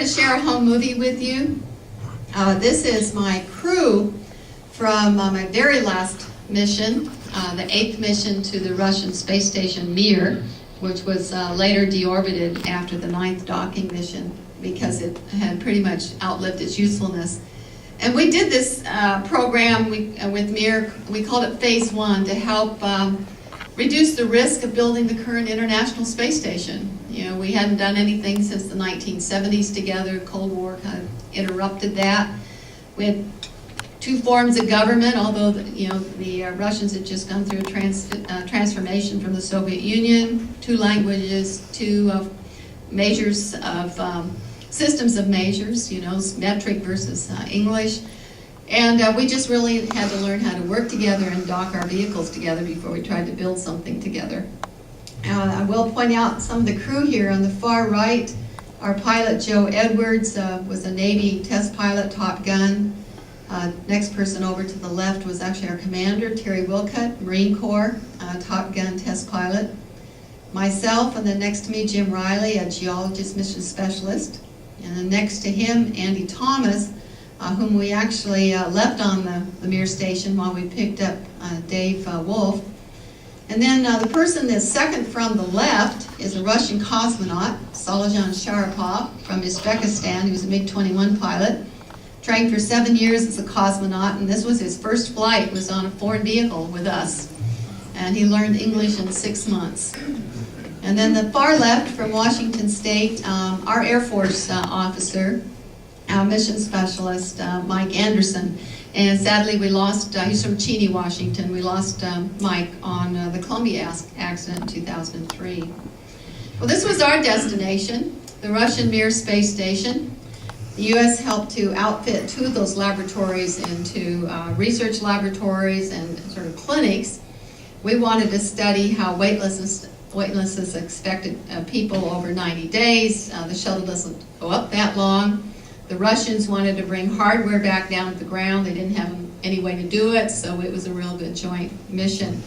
to share a home movie with you. This is my crew from my very last mission, the 8th mission to the Russian space station Mir, which was later deorbited after the 9th docking mission because it had pretty much outlived its usefulness. And we did this program with Mir, we called it Phase 1, to help reduce the risk of building the current International Space Station. You know, we hadn't done anything since the 1970s together. Cold War kind of interrupted that. We had 2 forms of government, although the Russians had just gone through a transformation from the Soviet Union, 2 languages, 2 measures of systems of measures, metric versus English. And we just really had to learn how to work together and dock our vehicles together before we tried to build something together. I will point out some of the crew here on the far right. Our pilot, Joe Edwards, was a Navy test pilot, Top Gun. Next person over to the left was actually our commander, Terry Wilcutt, Marine Corps, Top Gun test pilot. Myself, and then next to me, Jim Riley, a geologist mission specialist. And then next to him, Andy Thomas, whom we actually left on the Mir station while we picked up Dave Wolf. And then the person that's second from the left is a Russian cosmonaut, Solijan Sharapov from Uzbekistan. He was a MiG-21 pilot, trained for 7 years as a cosmonaut, and this was his first flight, was on a foreign vehicle with us. And he learned English in 6 months. And then the far left from Washington State, our Air Force officer, our mission specialist, Mike Anderson. And sadly, we lost, he's from Cheney, Washington. We lost Mike on the Columbia accident in 2003. Well, this was our destination, the Russian Mir space station. The U.S. helped to outfit 2 of those laboratories into research laboratories and sort of clinics. We wanted to study how weightlessness affected people over 90 days. The shuttle doesn't go up that long. The Russians wanted to bring hardware back down to the ground. They didn't have any way to do it, so it was a real good joint mission.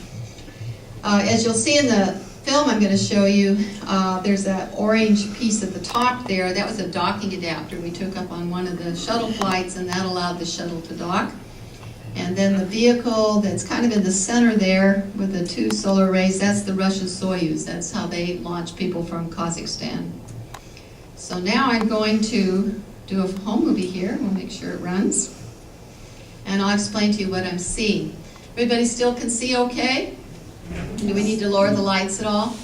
As you'll see in the film I'm going to show you, there's that orange piece at the top there. That was a docking adapter we took up on one of the shuttle flights, and that allowed the shuttle to dock. And then the vehicle that's kind of in the center there with the 2 solar arrays, that's the Russian Soyuz. That's how they launch people from Kazakhstan. So now I'm going to do a home movie here. We'll make sure it runs. And I'll explain to you what I'm seeing. Everybody still can see okay? Do we need to lower the lights at all?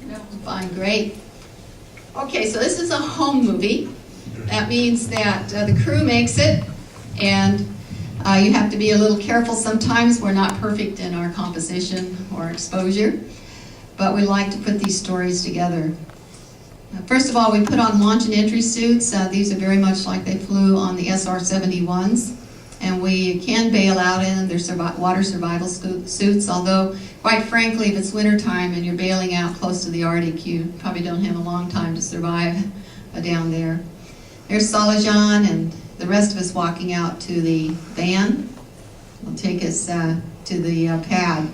No. Fine, great. Okay, so this is a home movie. That means that the crew makes it, and you have to be a little careful sometimes. We're not perfect in our composition or exposure, but we like to put these stories together. First of all, we put on launch and entry suits. These are very much like they flew on the SR-71s. And we can bail out in them. They're water survival suits, although, quite frankly, if it's wintertime and you're bailing out close to the Arctic, you probably don't have a long time to survive down there. There's Solijan and the rest of us walking out to the van. Will take us to the pad.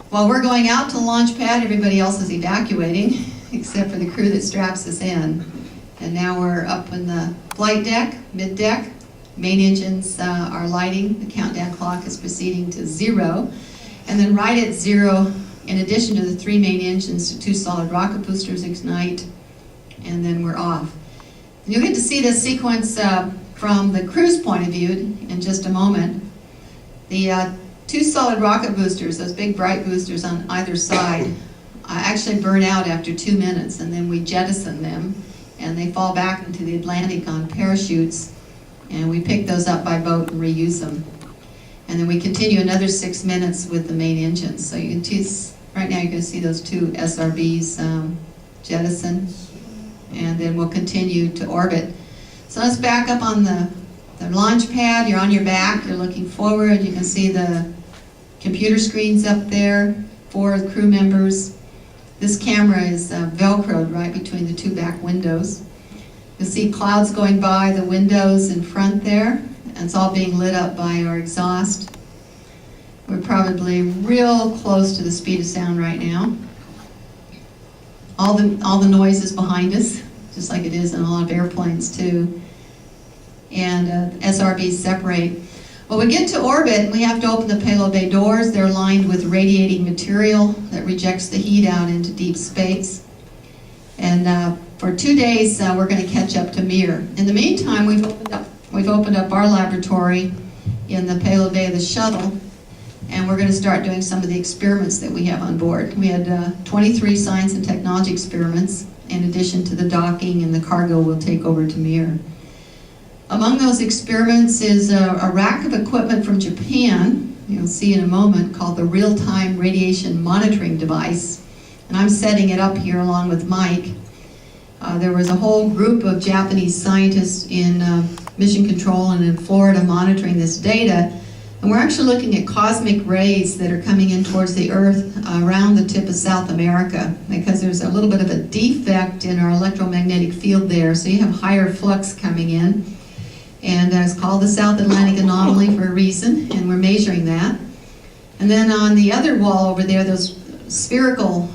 While we're going out to the launch pad, everybody else is evacuating, except for the crew that straps us in. And now we're up in the flight deck, mid-deck. Main engines are lighting. The countdown clock is proceeding to 0. And then right at 0, in addition to the 3 main engines, 2 solid rocket boosters ignite, and then we're off. And you'll get to see this sequence from the crew's point of view in just a moment. The 2 solid rocket boosters, those big bright boosters on either side, actually burn out after 2 minutes, and then we jettison them, and they fall back into the Atlantic on parachutes, and we pick those up by boat and reuse them. And then we continue another 6 minutes with the main engines. So you can see, right now you're going to see those 2 SRBs jettison, and then we'll continue to orbit. So let's back up on the launch pad. You're on your back, you're looking forward. You can see the computer screens up there, 4 crew members. This camera is Velcroed right between the 2 back windows. You'll see clouds going by the windows in front there, and it's all being lit up by our exhaust. We're probably real close to the speed of sound right now. All the noise is behind us, just like it is in a lot of airplanes too. And SRBs separate. Well, we get to orbit, we have to open the payload bay doors. They're lined with radiating material that rejects the heat out into deep space. And for 2 days, we're going to catch up to Mir. In the meantime, we've opened up our laboratory in the payload bay of the shuttle, and we're going to start doing some of the experiments that we have on board. We had 23 science and technology experiments, in addition to the docking and the cargo we'll take over to Mir. Among those experiments is a rack of equipment from Japan, you'll see in a moment, called the Real-Time Radiation Monitoring Device. And I'm setting it up here along with Mike. There was a whole group of Japanese scientists in mission control and in Florida monitoring this data. And we're actually looking at cosmic rays that are coming in towards the Earth around the tip of South America, because there's a little bit of a defect in our electromagnetic field there, so you have higher flux coming in. And it's called the South Atlantic Anomaly for a reason, and we're measuring that. And then on the other wall over there, those spherical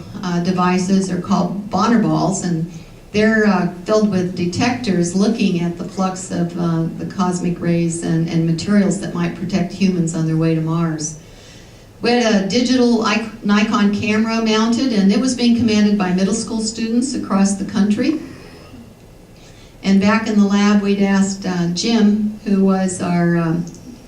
devices are called Bonner balls, and they're filled with detectors looking at the flux of the cosmic rays and materials that might protect humans on their way to Mars. We had a digital Nikon camera mounted, and it was being commanded by middle school students across the country. And back in the lab, we'd asked Jim, who was our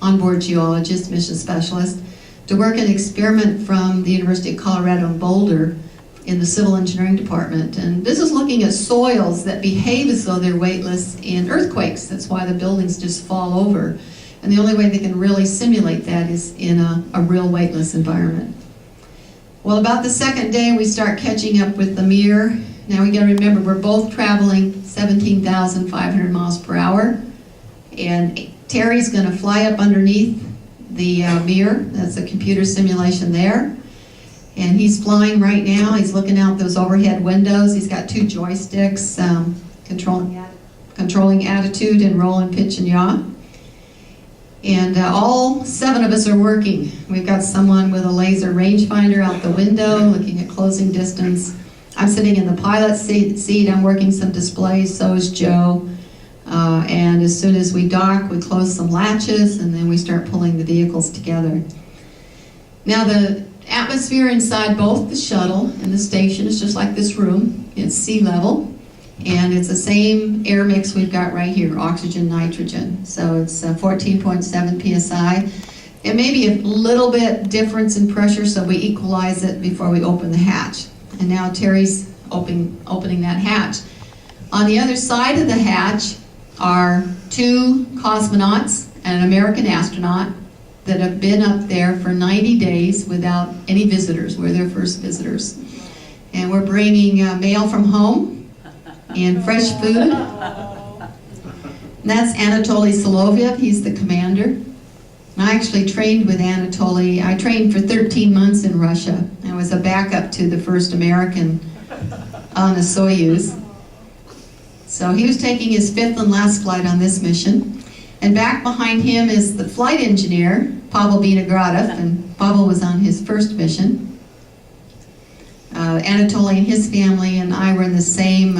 onboard geologist, mission specialist, to work an experiment from the University of Colorado in Boulder in the civil engineering department. And this is looking at soils that behave as though they're weightless in earthquakes. That's why the buildings just fall over. And the only way they can really simulate that is in a real weightless environment. Well, about the second day, we start catching up with the Mir. Now we got to remember, we're both traveling 17,500 miles per hour. And Terry's going to fly up underneath the Mir. That's a computer simulation there. And he's flying right now. He's looking out those overhead windows. He's got 2 joysticks controlling attitude and roll and pitch and yaw. And all 7 of us are working. We've got someone with a laser rangefinder out the window looking at closing distance. I'm sitting in the pilot's seat. I'm working some displays. So is Joe. And as soon as we dock, we close some latches, and then we start pulling the vehicles together. Now the atmosphere inside both the shuttle and the station is just like this room. It's sea level, and it's the same air mix we've got right here, oxygen, nitrogen. So it's 14.7 psi. It may be a little bit difference in pressure, so we equalize it before we open the hatch. And now Terry's opening that hatch. On the other side of the hatch are 2 cosmonauts and an American astronaut that have been up there for 90 days without any visitors. We're their first visitors. And we're bringing mail from home and fresh food. And that's Anatoly Soloviev. He's the commander. I actually trained with Anatoly. I trained for 13 months in Russia. I was a backup to the first American on a Soyuz. So he was taking his 5th and last flight on this mission. And back behind him is the flight engineer, Pavel Vinogradov, and Pavel was on his first mission. Anatoly and his family and I were in the same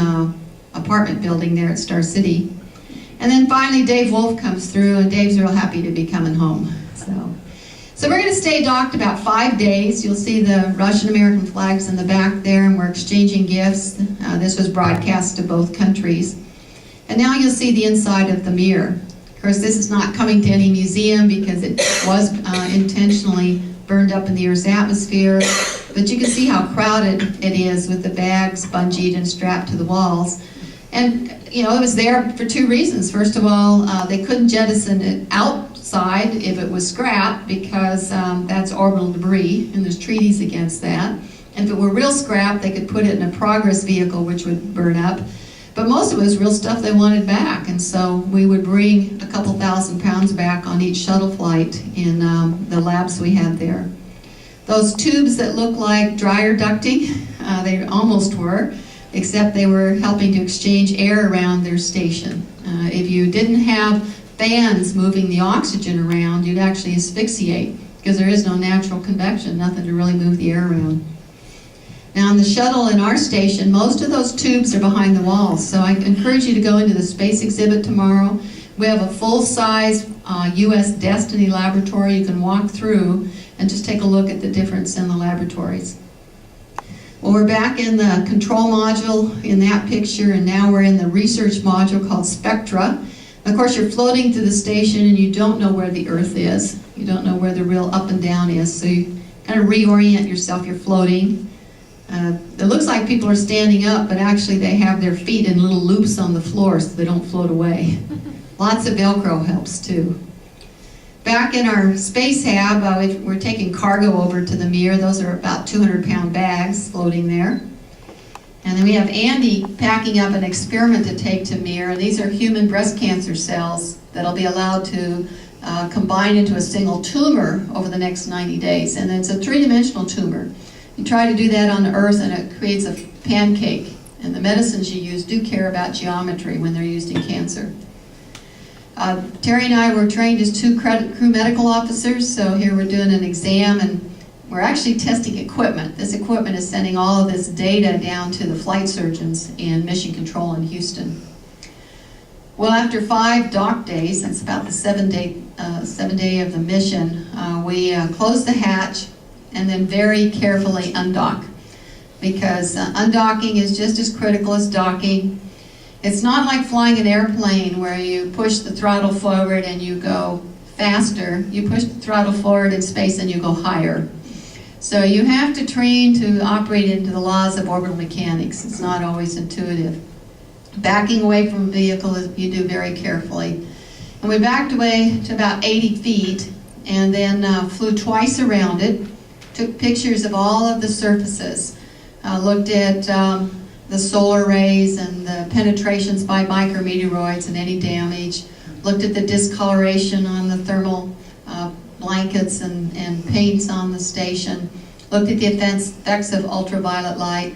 apartment building there at Star City. And then finally Dave Wolf comes through, and Dave's real happy to be coming home. So we're going to stay docked about 5 days. You'll see the Russian-American flags in the back there, and we're exchanging gifts. This was broadcast to both countries. And now you'll see the inside of the Mir. Of course, this is not coming to any museum because it was intentionally burned up in the Earth's atmosphere. But you can see how crowded it is with the bags bungeed and strapped to the walls. And, you know, it was there for 2 reasons. First of all, they couldn't jettison it outside if it was scrap because that's orbital debris, and there's treaties against that. And if it were real scrap, they could put it in a Progress vehicle, which would burn up. But most of it was real stuff they wanted back, and so we would bring a couple thousand pounds back on each shuttle flight in the labs we had there. Those tubes that look like dryer ducting, they almost were, except they were helping to exchange air around their station. If you didn't have fans moving the oxygen around, you'd actually asphyxiate because there is no natural convection, nothing to really move the air around. Now on the shuttle in our station, most of those tubes are behind the walls, so I encourage you to go into the space exhibit tomorrow. We have a full-size U.S. Destiny laboratory you can walk through and just take a look at the difference in the laboratories. Well, we're back in the control module in that picture, and now we're in the research module called Spectra. Of course, you're floating through the station and you don't know where the Earth is. You don't know where the real up and down is, so you kind of reorient yourself. You're floating. It looks like people are standing up, but actually they have their feet in little loops on the floor so they don't float away. Lots of Velcro helps too. Back in our space hab, we're taking cargo over to the Mir. Those are about 200-pound bags floating there. And then we have Andy packing up an experiment to take to Mir, and these are human breast cancer cells that'll be allowed to combine into a single tumor over the next 90 days. And it's a three-dimensional tumor. You try to do that on Earth and it creates a pancake. And the medicines you use do care about geometry when they're used in cancer. Terry and I were trained as two crew medical officers, so here we're doing an exam and we're actually testing equipment. This equipment is sending all of this data down to the flight surgeons in Mission Control in Houston. Well, after 5 dock days, that's about the 7th day of the mission, we close the hatch and then very carefully undock, because undocking is just as critical as docking. It's not like flying an airplane where you push the throttle forward and you go faster. You push the throttle forward in space and you go higher. So you have to train to operate into the laws of orbital mechanics. It's not always intuitive. Backing away from a vehicle, you do very carefully. And we backed away to about 80 feet and then flew twice around it, took pictures of all of the surfaces, looked at the solar rays and the penetrations by micrometeoroids and any damage, looked at the discoloration on the thermal blankets and paints on the station, looked at the effects of ultraviolet light,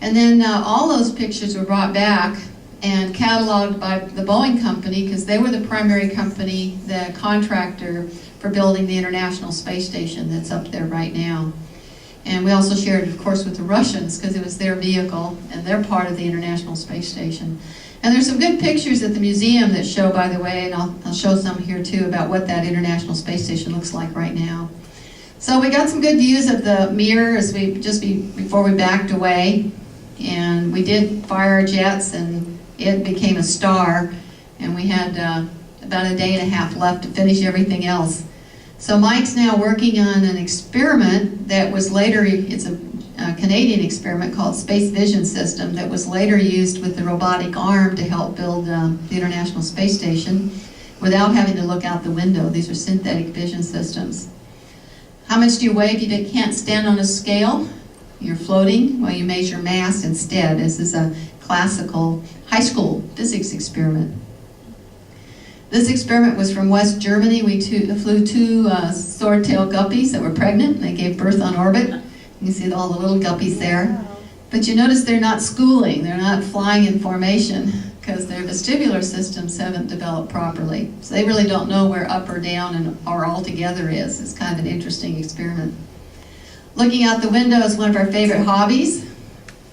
and then all those pictures were brought back and cataloged by the Boeing company, because they were the primary company, the contractor for building the International Space Station that's up there right now. And we also shared it, of course, with the Russians, because it was their vehicle and they're part of the International Space Station. And there's some good pictures at the museum that show, by the way, and I'll show some here too, about what that International Space Station looks like right now. So we got some good views of the Mir as before we backed away, and we did fire our jets and it became a star, and we had about a day and a half left to finish everything else. So Mike's now working on an experiment that was later, it's a Canadian experiment called Space Vision System that was later used with the robotic arm to help build the International Space Station without having to look out the window. These are synthetic vision systems. How much do you weigh if you can't stand on a scale? You're floating? Well, you measure mass instead. This is a classical high school physics experiment. This experiment was from West Germany. We flew 2 sword-tailed guppies that were pregnant, and they gave birth on orbit. You can see all the little guppies there. But you notice they're not schooling. They're not flying in formation because their vestibular systems haven't developed properly. So they really don't know where up or down or all together is. It's kind of an interesting experiment. Looking out the window is one of our favorite hobbies.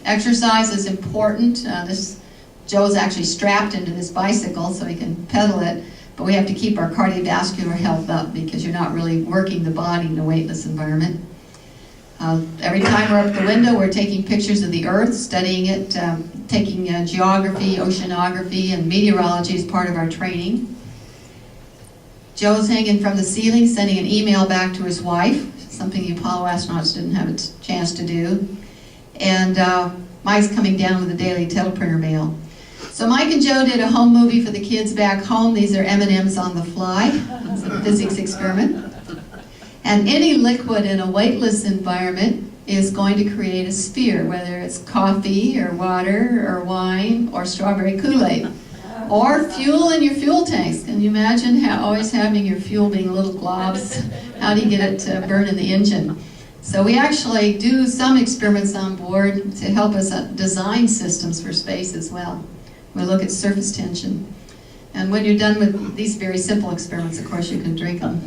Exercise is important. Joe's actually strapped into this bicycle so he can pedal it, but we have to keep our cardiovascular health up because you're not really working the body in a weightless environment. Every time we're up the window, we're taking pictures of the Earth, studying it, taking geography, oceanography, and meteorology as part of our training. Joe's hanging from the ceiling, sending an email back to his wife, something the Apollo astronauts didn't have a chance to do. And Mike's coming down with the daily teleprinter mail. So Mike and Joe did a home movie for the kids back home. These are M&Ms on the fly. It's a physics experiment. And any liquid in a weightless environment is going to create a sphere, whether it's coffee or water or wine or strawberry Kool-Aid. Or fuel in your fuel tanks. Can you imagine always having your fuel being little globs? How do you get it to burn in the engine? So we actually do some experiments on board to help us design systems for space as well. We look at surface tension. And when you're done with these very simple experiments, of course, you can drink them.